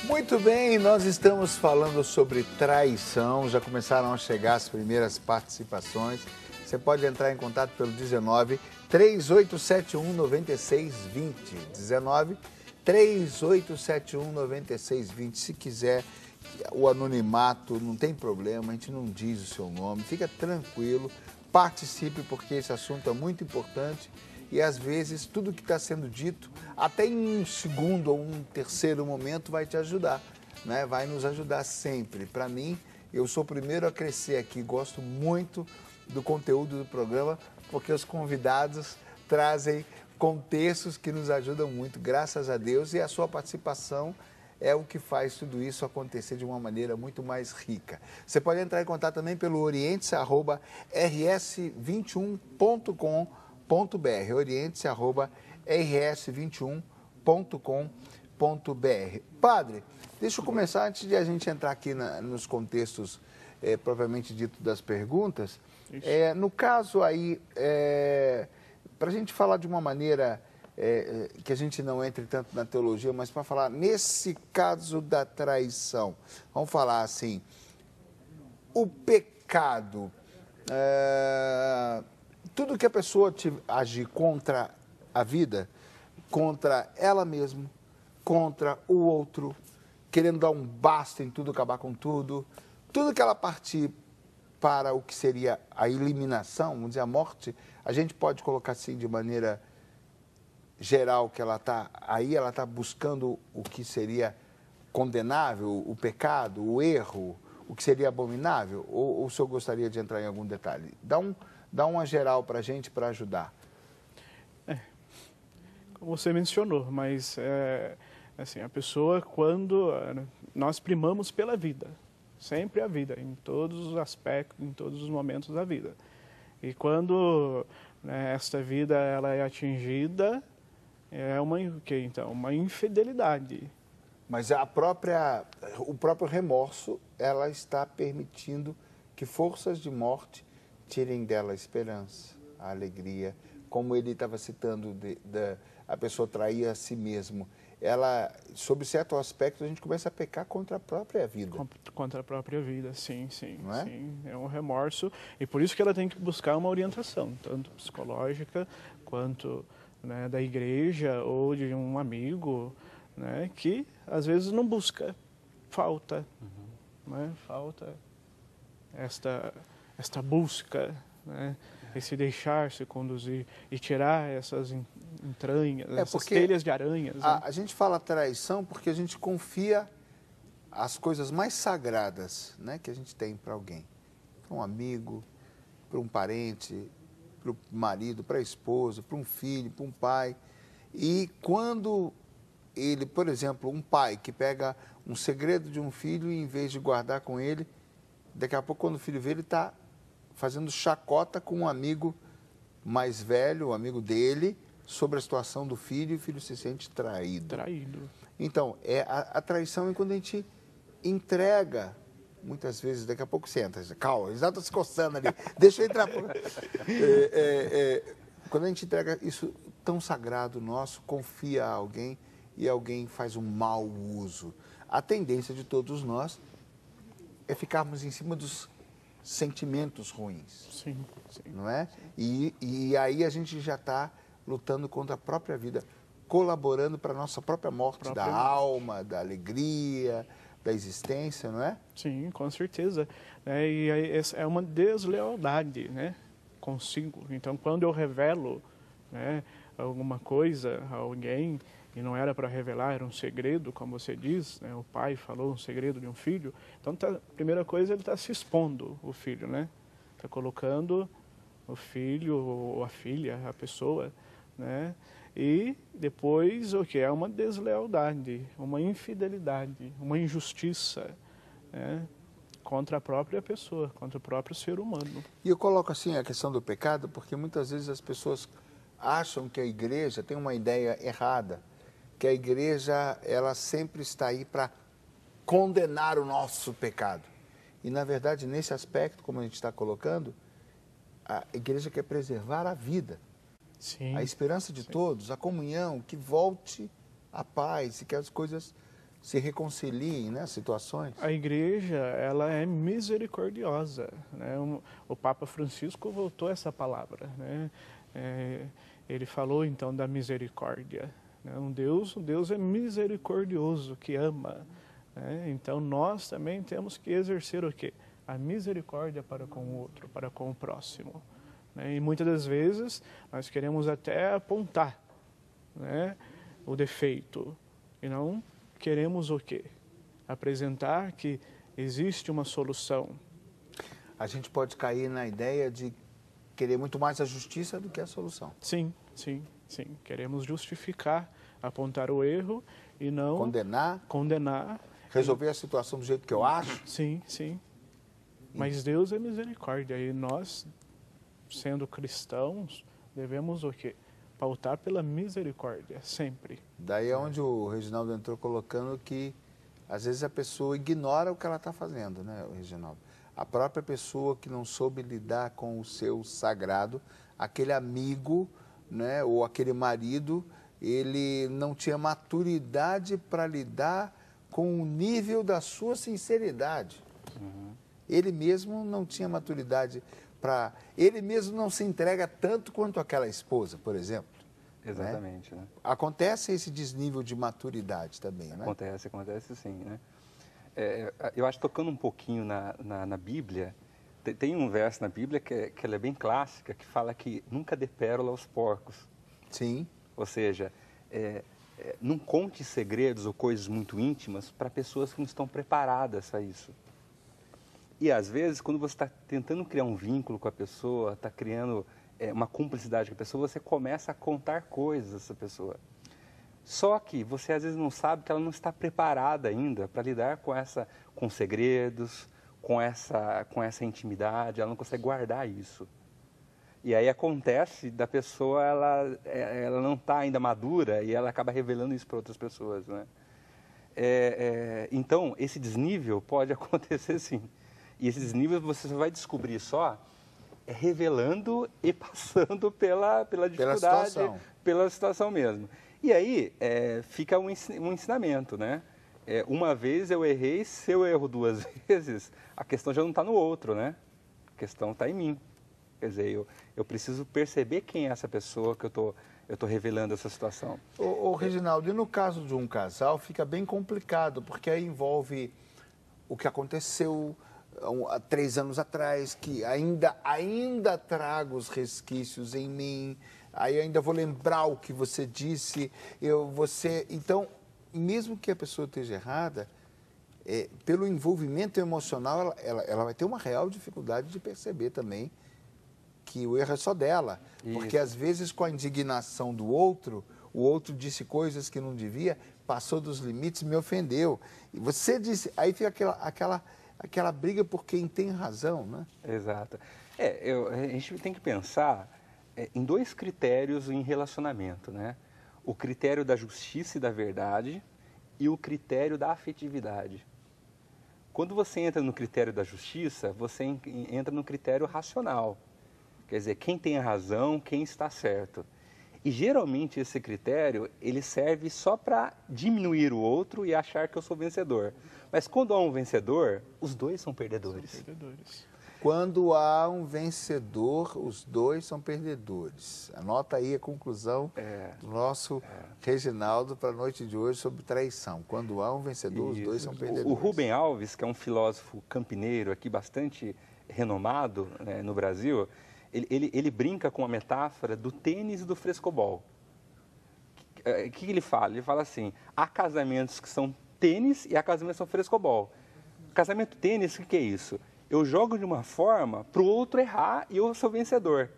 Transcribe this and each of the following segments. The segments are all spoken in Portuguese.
Muito bem, nós estamos falando sobre traição, já começaram a chegar as primeiras participações. Você pode entrar em contato pelo 19 3871 9620. 19 3871 9620. Se quiser o anonimato, não tem problema, a gente não diz o seu nome, fica tranquilo, participe porque esse assunto é muito importante e às vezes tudo que está sendo dito, até em um segundo ou um terceiro momento vai te ajudar, né? Vai nos ajudar sempre. Para mim, eu sou o primeiro a crescer aqui, gosto muito do conteúdo do programa porque os convidados trazem contextos que nos ajudam muito, graças a Deus, e a sua participação é o que faz tudo isso acontecer de uma maneira muito mais rica. Você pode entrar em contato também pelo orientes@rs21.com.br, orientes@rs21.com.br. Padre, deixa eu começar, antes de a gente entrar aqui nos contextos propriamente dito das perguntas, no caso aí, para a gente falar de uma maneira que a gente não entre tanto na teologia, mas para falar nesse caso da traição, vamos falar assim, o pecado, tudo que a pessoa agir contra a vida, contra ela mesma, contra o outro, querendo dar um basta em tudo, acabar com tudo, tudo que ela partir para o que seria a eliminação, vamos dizer, a morte, a gente pode colocar assim de maneira geral que ela está buscando o que seria condenável, o pecado, o erro, o que seria abominável? Ou o senhor gostaria de entrar em algum detalhe? Dá uma geral para a gente, para ajudar. Como você mencionou, mas assim, a pessoa, quando nós primamos pela vida, sempre a vida, em todos os aspectos, em todos os momentos da vida. E quando esta vida ela é atingida, é uma infidelidade. Mas o próprio remorso, ela está permitindo que forças de morte tirem dela a esperança, a alegria. Como ele estava citando, a pessoa trair a si mesmo. Ela, sob certo aspecto, a gente começa a pecar contra a própria vida. Contra a própria vida, sim, sim. Não é? Sim, é um remorso. E por isso que ela tem que buscar uma orientação, tanto psicológica quanto da igreja ou de um amigo, que às vezes não busca. Falta. Falta esta busca, esse deixar-se conduzir e tirar essas entranhas, essas telhas de aranhas. A gente fala traição porque a gente confia as coisas mais sagradas, que a gente tem para alguém. Para um amigo, para um parente, para o marido, para a esposa, para um filho, para um pai. E quando ele, por exemplo, um pai que pega um segredo de um filho e em vez de guardar com ele, daqui a pouco quando o filho vê, ele está fazendo chacota com um amigo mais velho, um amigo dele, sobre a situação do filho, e o filho se sente traído. Então, a traição é quando a gente entrega, muitas vezes, daqui a pouco você entra, calma, eles já estão se coçando ali, deixa eu entrar. Quando a gente entrega isso tão sagrado nosso, confia a alguém e alguém faz um mau uso. A tendência de todos nós é ficarmos em cima dos sentimentos ruins. Sim, sim. Não é? E aí a gente já está lutando contra a própria vida, colaborando para a nossa própria morte da alma, da alegria, da existência, não é? Sim, com certeza. E aí, é uma deslealdade, consigo. Então, quando eu revelo alguma coisa a alguém, e não era para revelar, era um segredo, como você diz, o pai falou um segredo de um filho, então, a primeira coisa, ele está se expondo, o filho, está colocando o filho ou a filha, a pessoa, e depois o que é uma deslealdade, uma infidelidade, uma injustiça, contra a própria pessoa, contra o próprio ser humano. E eu coloco assim a questão do pecado, porque muitas vezes as pessoas acham que a igreja tem uma ideia errada, que a igreja ela sempre está aí para condenar o nosso pecado. E na verdade, nesse aspecto, como a gente está colocando, a igreja quer preservar a vida. Sim, a esperança de todos, a comunhão, que volte a paz e que as coisas se reconciliem, né, situações. A igreja, ela é misericordiosa, né? O Papa Francisco voltou essa palavra, né? Ele falou então da misericórdia, né? Deus é misericordioso, que ama, né? Então nós também temos que exercer o quê? A misericórdia para com o outro, para com o próximo, né? E muitas das vezes nós queremos até apontar, né, o defeito e não queremos o quê? Apresentar que existe uma solução. A gente pode cair na ideia de querer muito mais a justiça do que a solução. Sim. Queremos justificar, apontar o erro e não condenar. Resolver a situação do jeito que eu acho. Sim. Mas Deus é misericórdia e nós, sendo cristãos, devemos o quê? Pautar pela misericórdia, sempre. Daí é onde o Reginaldo entrou colocando que, às vezes, a pessoa ignora o que ela está fazendo, né, Reginaldo? A própria pessoa que não soube lidar com o seu sagrado, aquele amigo, né, ou aquele marido, ele não tinha maturidade para lidar com o nível da sua sinceridade. Ele mesmo não tinha maturidade para... Ele mesmo não se entrega tanto quanto aquela esposa, por exemplo. Exatamente. Né? Acontece esse desnível de maturidade também, né? Acontece sim, né? Eu acho, tocando um pouquinho na Bíblia, tem um verso na Bíblia que ela é bem clássica, que fala que nunca dê pérola aos porcos. Sim. Ou seja, não conte segredos ou coisas muito íntimas para pessoas que não estão preparadas para isso. E, às vezes, quando você está tentando criar um vínculo com a pessoa, está criando uma cumplicidade com a pessoa, você começa a contar coisas dessa pessoa. Só que você, às vezes, não sabe que ela não está preparada ainda para lidar com segredos, com essa intimidade, ela não consegue guardar isso. E aí acontece da pessoa, ela não está ainda madura e ela acaba revelando isso para outras pessoas, né? Então, esse desnível pode acontecer sim. E esse desnível você vai descobrir só revelando e passando pela dificuldade, pela situação mesmo. E aí fica um ensinamento, né? Uma vez eu errei, se eu erro duas vezes, a questão já não está no outro, né? A questão está em mim. Quer dizer, eu preciso perceber quem é essa pessoa que eu tô revelando essa situação. Ô Reginaldo, e no caso de um casal fica bem complicado, porque aí envolve o que aconteceu há 3 anos atrás, que ainda trago os resquícios em mim, aí ainda vou lembrar o que você disse, então, mesmo que a pessoa esteja errada, pelo envolvimento emocional, ela vai ter uma real dificuldade de perceber também que o erro é só dela. Isso. Porque, às vezes, com a indignação do outro, o outro disse coisas que não devia, passou dos limites, me ofendeu. E você disse, aí fica aquela briga por quem tem razão, né? Exato. A gente tem que pensar em 2 critérios em relacionamento, né? O critério da justiça e da verdade e o critério da afetividade. Quando você entra no critério da justiça, você entra no critério racional. Quer dizer, quem tem a razão, quem está certo. E geralmente esse critério, ele serve só para diminuir o outro e achar que eu sou vencedor. Mas quando há um vencedor, os 2 são perdedores. São perdedores. Quando há um vencedor, os 2 são perdedores. Anota aí a conclusão do nosso Reginaldo para a noite de hoje sobre traição. Quando há um vencedor, os 2 são perdedores. O Rubem Alves, que é um filósofo campineiro aqui bastante renomado, né, no Brasil, ele brinca com a metáfora do tênis e do frescobol. O que ele fala? Ele fala assim, há casamentos que são tênis e há casamentos que são frescobol. Casamento tênis, o que é isso? Eu jogo de uma forma para o outro errar e eu sou vencedor.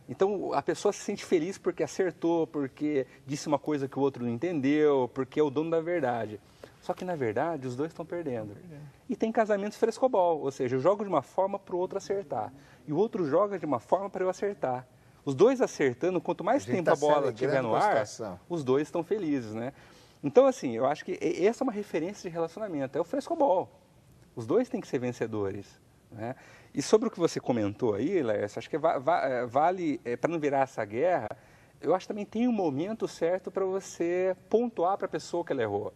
Então, a pessoa se sente feliz porque acertou, porque disse uma coisa que o outro não entendeu, porque é o dono da verdade. Só que, na verdade, os 2 estão perdendo. E tem casamentos frescobol, ou seja, eu jogo de uma forma para o outro acertar. E o outro joga de uma forma para eu acertar. Os 2 acertando, quanto mais tempo a bola estiver no ar, os 2 estão felizes, né? Então, assim, eu acho que essa é uma referência de relacionamento, é o frescobol. Os 2 têm que ser vencedores, né? E sobre o que você comentou aí, Laércio, acho que vale, para não virar essa guerra, eu acho que também tem um momento certo para você pontuar para a pessoa que ela errou.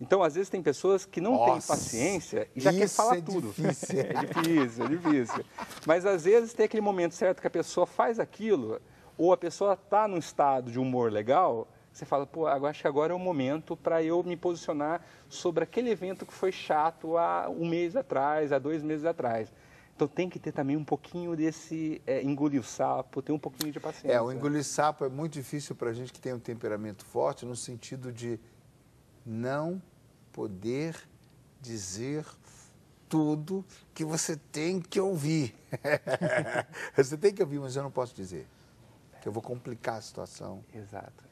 Então, às vezes, tem pessoas que não têm Nossa, paciência e já quer falar tudo. Difícil. É difícil, é difícil. Mas, às vezes, tem aquele momento certo que a pessoa faz aquilo, ou a pessoa está num estado de humor legal, você fala, pô, acho que agora é o momento para eu me posicionar sobre aquele evento que foi chato há um mês atrás, há 2 meses atrás. Então, tem que ter também um pouquinho desse engolir o sapo, ter um pouquinho de paciência. O engolir sapo é muito difícil para a gente que tem um temperamento forte, no sentido de não poder dizer tudo que você tem que ouvir. Você tem que ouvir, mas eu não posso dizer. Que eu vou complicar a situação. Exato.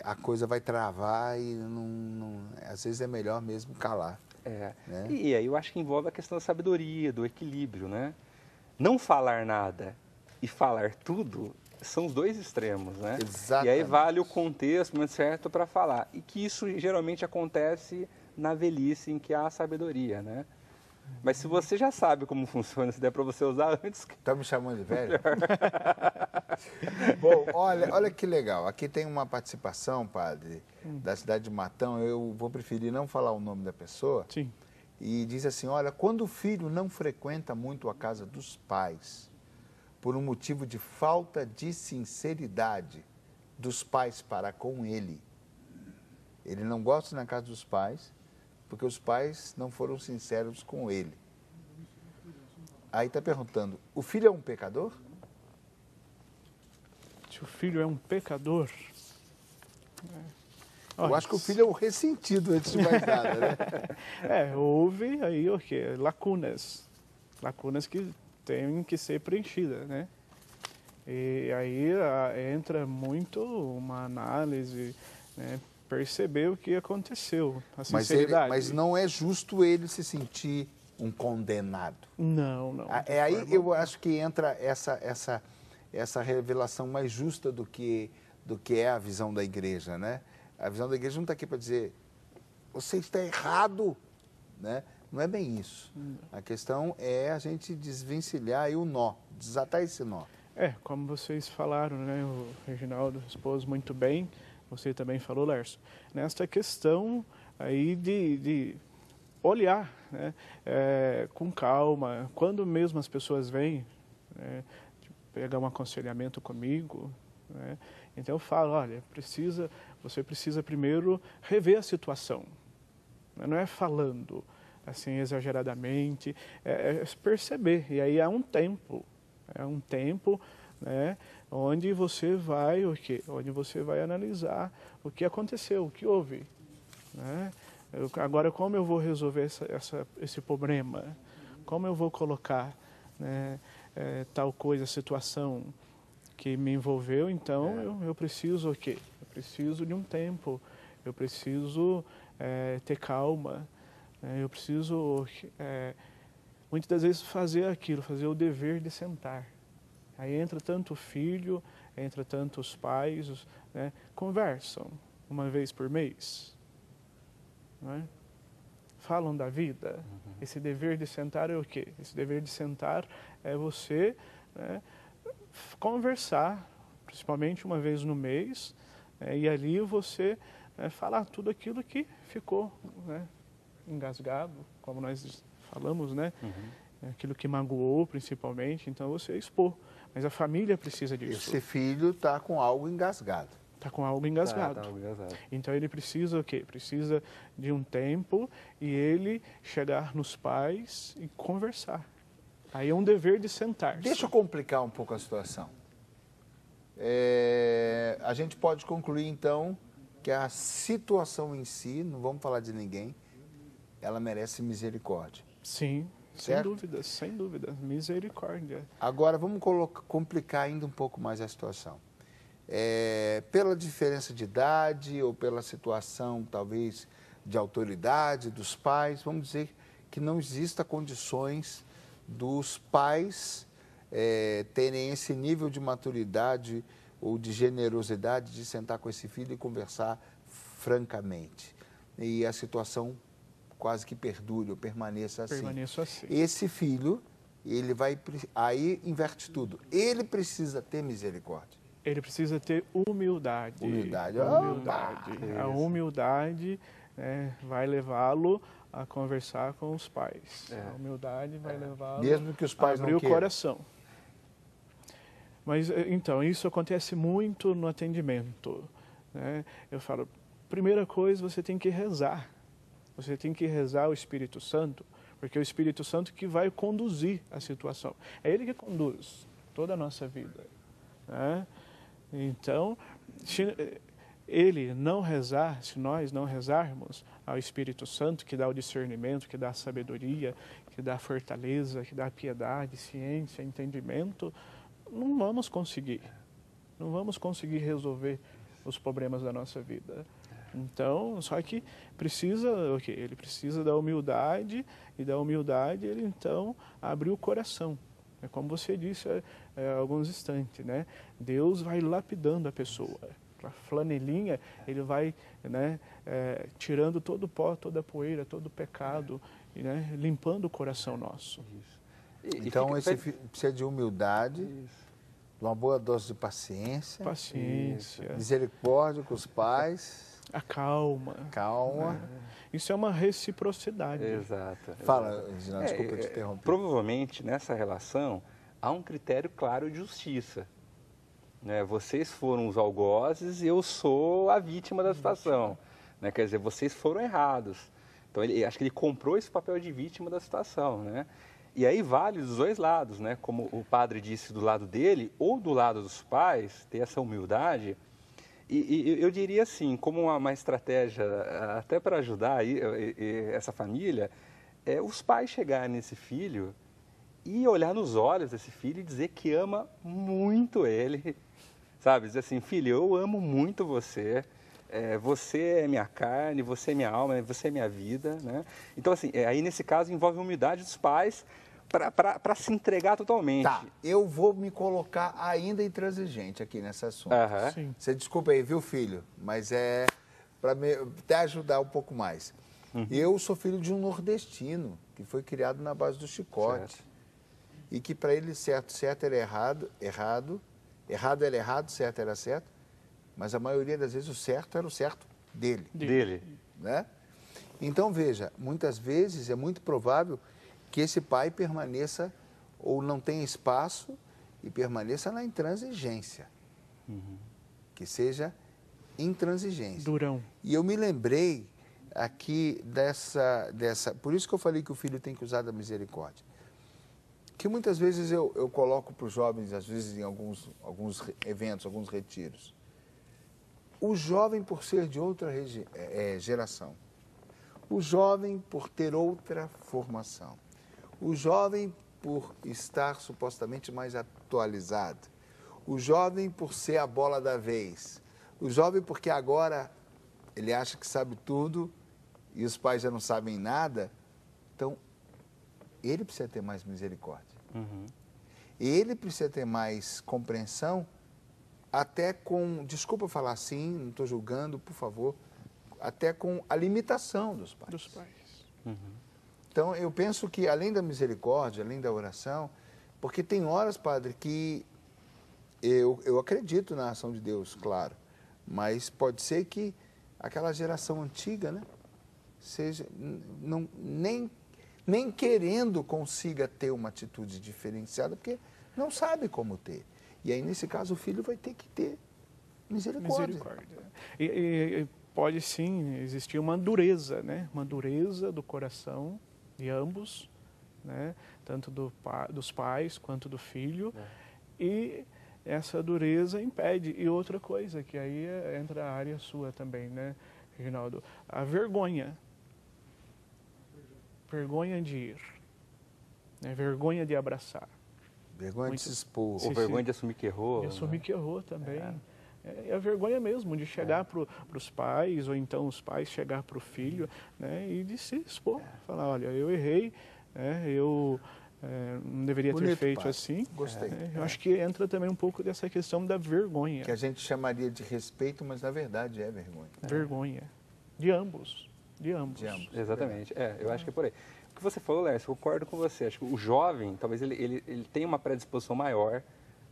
A coisa vai travar e às vezes é melhor mesmo calar. Né? E aí eu acho que envolve a questão da sabedoria, do equilíbrio, né? Não falar nada e falar tudo são os 2 extremos, né? Exatamente. E aí vale o contexto, o momento certo para falar. E que isso geralmente acontece na velhice, em que há sabedoria, né? Mas se você já sabe como funciona, se der para você usar antes... Está me chamando de velho? Bom, olha que legal. Aqui tem uma participação, padre, da cidade de Matão. Eu vou preferir não falar o nome da pessoa. Sim. E diz assim, olha, quando o filho não frequenta muito a casa dos pais, por um motivo de falta de sinceridade dos pais para com ele, ele não gosta na casa dos pais, porque os pais não foram sinceros com ele. Aí está perguntando, o filho é um pecador? Se o filho é um pecador... Eu acho que o filho é um ressentido, antes de mais nada, né? Houve aí o quê? Lacunas que têm que ser preenchidas, né? E aí entra muito uma análise, né? Perceber o que aconteceu, a sinceridade. Mas não é justo ele se sentir um condenado. Não. Aí eu acho que entra essa revelação mais justa do que é a visão da igreja, né? A visão da igreja não está aqui para dizer, você está errado, né? Não é bem isso. A questão é a gente desvencilhar aí o nó, desatar esse nó. Como vocês falaram, né? O Reginaldo expôs muito bem, você também falou, Lércio, nesta questão aí de olhar, né? Com calma, quando mesmo as pessoas vêm, né? Pegar um aconselhamento comigo, né? Então eu falo, olha, você precisa primeiro rever a situação, não é falando assim exageradamente, é perceber, e aí há um tempo, né, onde você vai onde você vai analisar o que aconteceu, o que houve, né? Agora como eu vou resolver esse problema, como eu vou colocar, né, tal coisa, situação que me envolveu, então eu preciso o quê? Eu preciso de um tempo, eu preciso ter calma, eu preciso muitas das vezes fazer o dever de sentar. Aí entra tanto o filho, entra tanto os pais, né, conversam uma vez por mês, né? Falam da vida. Esse dever de sentar é o quê? Esse dever de sentar é você, né, conversar, principalmente uma vez no mês, e ali você falar tudo aquilo que ficou, né, engasgado, como nós falamos, né? Aquilo que magoou, principalmente, então você expor. Mas a família precisa disso. Esse filho está com algo engasgado. Está com algo engasgado. Tá engasgado. Então ele precisa o quê? Precisa de um tempo e ele chegar nos pais e conversar. Aí é um dever de sentar. Deixa eu complicar um pouco a situação. A gente pode concluir, então, que a situação em si, não vamos falar de ninguém, ela merece misericórdia. Sim, certo? sem dúvida, misericórdia. Agora, vamos complicar ainda um pouco mais a situação. Pela diferença de idade ou pela situação, talvez, de autoridade dos pais, vamos dizer que não exista condições dos pais terem esse nível de maturidade ou de generosidade de sentar com esse filho e conversar francamente. E a situação quase que perdure ou permaneça assim. Esse filho, aí inverte tudo. Ele precisa ter misericórdia. Ele precisa ter humildade. Humildade. A humildade né, vai levá-lo a conversar com os pais. A humildade vai levá-lo Mesmo que os pais a abrir não o queiram. coração. Mas, então, isso acontece muito no atendimento, né? Eu falo, primeira coisa, você tem que rezar. Você tem que rezar o Espírito Santo, porque é o Espírito Santo que vai conduzir a situação. É Ele que conduz toda a nossa vida, né? Então, se Ele não rezar, se nós não rezarmos ao Espírito Santo, que dá o discernimento, que dá a sabedoria, que dá a fortaleza, que dá a piedade, ciência, entendimento, não vamos conseguir. Não vamos conseguir resolver os problemas da nossa vida. Então, só que precisa, o quê? Ele precisa da humildade, e da humildade ele então abre o coração. É como você disse há alguns instantes, né? Deus vai lapidando a pessoa. A flanelinha, ele vai, né, tirando todo o pó, toda a poeira, todo o pecado, e, né, limpando o coração nosso. Então, esse filho precisa de humildade, de uma boa dose de paciência, misericórdia com os pais, a calma. Isso é uma reciprocidade. Exato. Fala, Reginaldo, desculpa te interromper. Provavelmente, nessa relação, há um critério claro de justiça. Né? Vocês foram os algozes e eu sou a vítima da situação. Né? Quer dizer, vocês foram errados. Então, acho que ele comprou esse papel de vítima da situação, né? E aí vale dos dois lados, né? Como o padre disse, do lado dele ou do lado dos pais, ter essa humildade. E eu diria assim, como uma estratégia até para ajudar aí, essa família, os pais chegarem nesse filho e olhar nos olhos desse filho e dizer que ama muito ele, sabe? Dizer assim, filho, eu amo muito você. Você é minha carne, você é minha alma, você é minha vida, né? Então, assim, aí nesse caso envolve a humildade dos pais para se entregar totalmente. Tá, eu vou me colocar ainda intransigente aqui nesse assunto. Sim. Você desculpa aí, viu, filho? Mas é para até ajudar um pouco mais. Eu sou filho de um nordestino que foi criado na base do chicote. Certo. E que para ele certo era errado era errado, certo era certo, mas a maioria das vezes o certo era o certo dele. Né? Então, veja, muitas vezes é muito provável que esse pai permaneça ou não tenha espaço e permaneça na intransigência. Que seja intransigência. Durão. E eu me lembrei aqui dessa... Por isso que eu falei que o filho tem que usar da misericórdia. Que muitas vezes eu coloco para os jovens, às vezes em alguns eventos, alguns retiros. O jovem por ser de outra geração. O jovem por ter outra formação. O jovem por estar supostamente mais atualizado. O jovem por ser a bola da vez. O jovem porque agora ele acha que sabe tudo e os pais já não sabem nada. Então, ele precisa ter mais misericórdia. Ele precisa ter mais compreensão, até com, desculpa falar assim, não estou julgando, por favor, até com a limitação dos pais. Então, eu penso que, além da misericórdia, além da oração, porque tem horas, padre, que eu acredito na ação de Deus, claro, mas pode ser que aquela geração antiga, né, seja, nem querendo consiga ter uma atitude diferenciada, porque não sabe como ter. E aí, nesse caso, o filho vai ter que ter misericórdia. E pode, sim, existir uma dureza, né? Uma dureza do coração de ambos, né? Tanto dos pais quanto do filho. E essa dureza impede. E outra coisa, que aí entra a área sua também, né, Reginaldo? A vergonha. Vergonha de ir. Né? Vergonha de abraçar. Vergonha de se expor. Ou vergonha de assumir que errou. De assumir que errou também. É a vergonha mesmo de chegar para os pais, ou então os pais chegar para o filho, né, e de se expor. Falar, olha, eu errei, eu não deveria ter feito pai. Assim. Gostei. Eu acho que entra também um pouco dessa questão da vergonha. Que a gente chamaria de respeito, mas na verdade é vergonha. Vergonha. De ambos. De ambos. Exatamente. Eu acho que é por aí. O que você falou, Lércio, eu concordo com você. Acho que o jovem, talvez ele tenha uma predisposição maior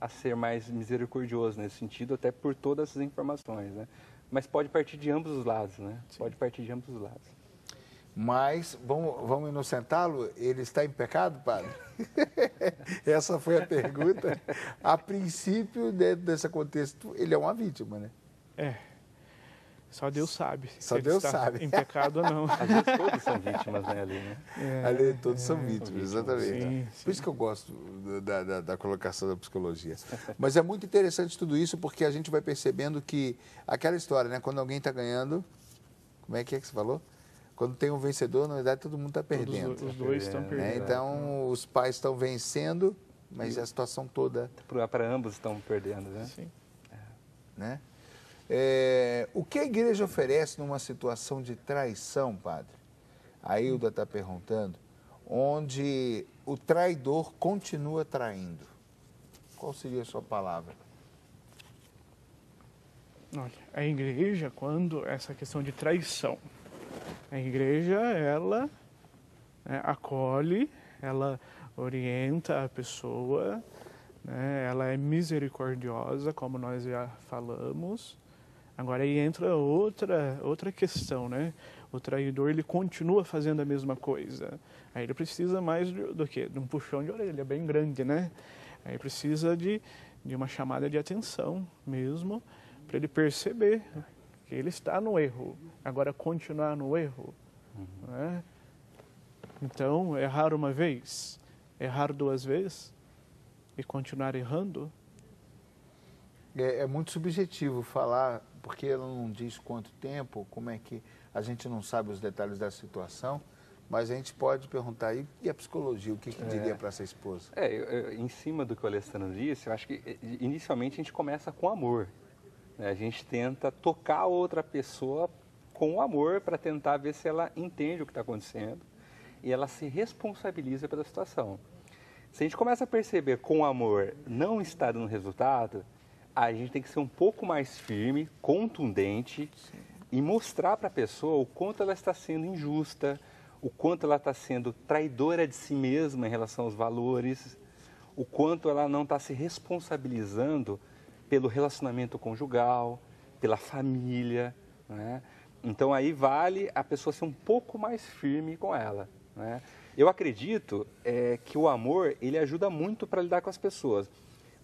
a ser mais misericordioso nesse sentido, até por todas essas informações, né? mas pode partir de ambos os lados, né? Sim. Pode partir de ambos os lados. Mas vamos inocentá-lo? Ele está em pecado, padre? Essa foi a pergunta. A princípio, dentro desse contexto, ele é uma vítima, né? Só Deus sabe. Só Deus sabe. Em pecado ou não. Às vezes todos são vítimas, né, ali, né? Ali todos são vítimas, exatamente. Sim. Por isso que eu gosto da colocação da psicologia. Mas é muito interessante tudo isso, porque a gente vai percebendo que aquela história, né? Quando alguém está ganhando, como é que você falou? Quando tem um vencedor, na verdade, todo mundo está perdendo. Os dois estão perdendo. Né? Então, os pais estão vencendo, mas a situação toda... Para ambos estão perdendo, né? Sim. Né? O que a igreja oferece numa situação de traição, padre? A Hilda está perguntando, onde o traidor continua traindo. Qual seria a sua palavra? Olha, a igreja, quando essa questão de traição, a igreja, ela acolhe, ela orienta a pessoa, né? Ela é misericordiosa, como nós já falamos. Agora aí entra outra questão, né? O traidor, ele continua fazendo a mesma coisa. Aí ele precisa mais do quê? De um puxão de orelha bem grande, né? Aí precisa de uma chamada de atenção mesmo, para ele perceber que ele está no erro. Agora, continuar no erro, né? Então, errar uma vez, errar duas vezes e continuar errando. É muito subjetivo falar, porque ela não diz quanto tempo, como é que a gente não sabe os detalhes da situação, mas a gente pode perguntar, e a psicologia, o que diria para essa esposa? Em cima do que o Alessandro disse, eu acho que inicialmente a gente começa com amor. Né? A gente tenta tocar a outra pessoa com amor para tentar ver se ela entende o que está acontecendo e ela se responsabiliza pela situação. Se a gente começa a perceber com amor não está dando resultado, a gente tem que ser um pouco mais firme, contundente. Sim. E mostrar para a pessoa o quanto ela está sendo injusta, o quanto ela está sendo traidora de si mesma em relação aos valores, o quanto ela não está se responsabilizando pelo relacionamento conjugal, pela família, né? Então aí vale a pessoa ser um pouco mais firme com ela, né? Eu acredito que o amor, ele ajuda muito para lidar com as pessoas.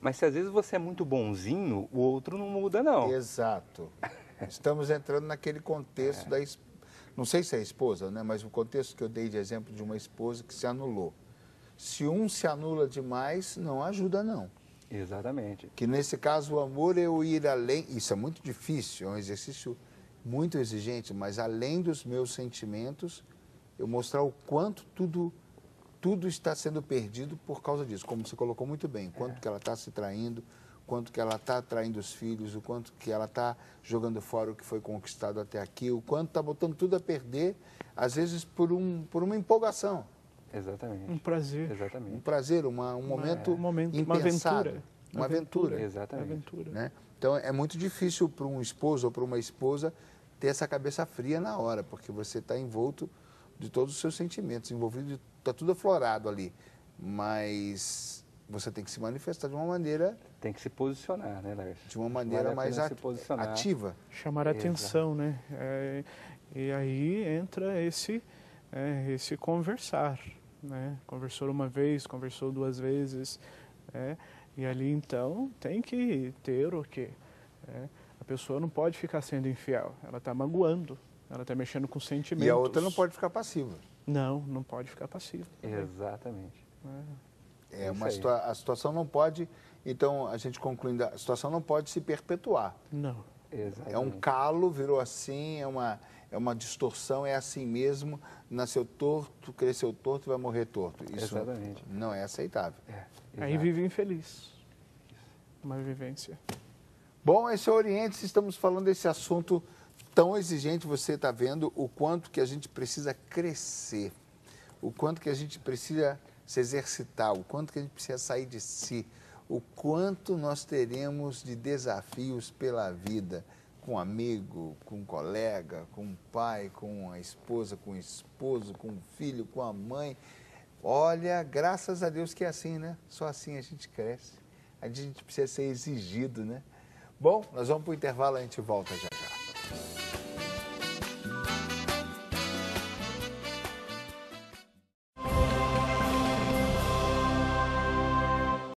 Mas se às vezes você é muito bonzinho, o outro não muda, não. Exato. Estamos entrando naquele contexto da não sei se é a esposa, né? Mas o contexto que eu dei de exemplo de uma esposa que se anulou. Se um se anula demais, não ajuda, não. Exatamente. Que nesse caso o amor é o ir além, isso é muito difícil, é um exercício muito exigente, mas além dos meus sentimentos, eu mostrar o quanto tudo está sendo perdido por causa disso, como você colocou muito bem, quanto que ela está se traindo, quanto que ela está traindo os filhos, o quanto que ela está jogando fora o que foi conquistado até aqui, o quanto está botando tudo a perder, às vezes por uma empolgação. Exatamente. Um prazer. Exatamente. Um prazer, um momento impensado. Uma aventura. Exatamente. Uma aventura. Né? Então é muito difícil para um esposo ou para uma esposa ter essa cabeça fria na hora, porque você está envolto de todos os seus sentimentos, envolvido, está tudo aflorado ali, mas você tem que se manifestar de uma maneira... Tem que se posicionar, né, Lércio? De uma maneira mais ativa. Chamar a atenção, né? E aí entra esse conversar, né? Conversou uma vez, conversou duas vezes, e ali então tem que ter o quê? A pessoa não pode ficar sendo infiel, ela está magoando. Ela está mexendo com sentimentos. E a outra não pode ficar passiva. Não pode ficar passiva. Exatamente. A situação não pode, então a gente concluindo, a situação não pode se perpetuar. Não. Exatamente. É um calo, virou assim, é uma distorção, é assim mesmo, nasceu torto, cresceu torto e vai morrer torto. Isso Exatamente. Não é aceitável. Aí vive infeliz. Uma vivência. Bom, esse é o Oriente, estamos falando desse assunto tão exigente, você está vendo o quanto que a gente precisa crescer, o quanto que a gente precisa se exercitar, o quanto que a gente precisa sair de si, o quanto nós teremos de desafios pela vida, com um amigo, com um colega, com um pai, com a esposa, com o esposo, com o filho, com a mãe. Olha, graças a Deus que é assim, né? Só assim a gente cresce. A gente precisa ser exigido, né? Bom, nós vamos para o intervalo, a gente volta já.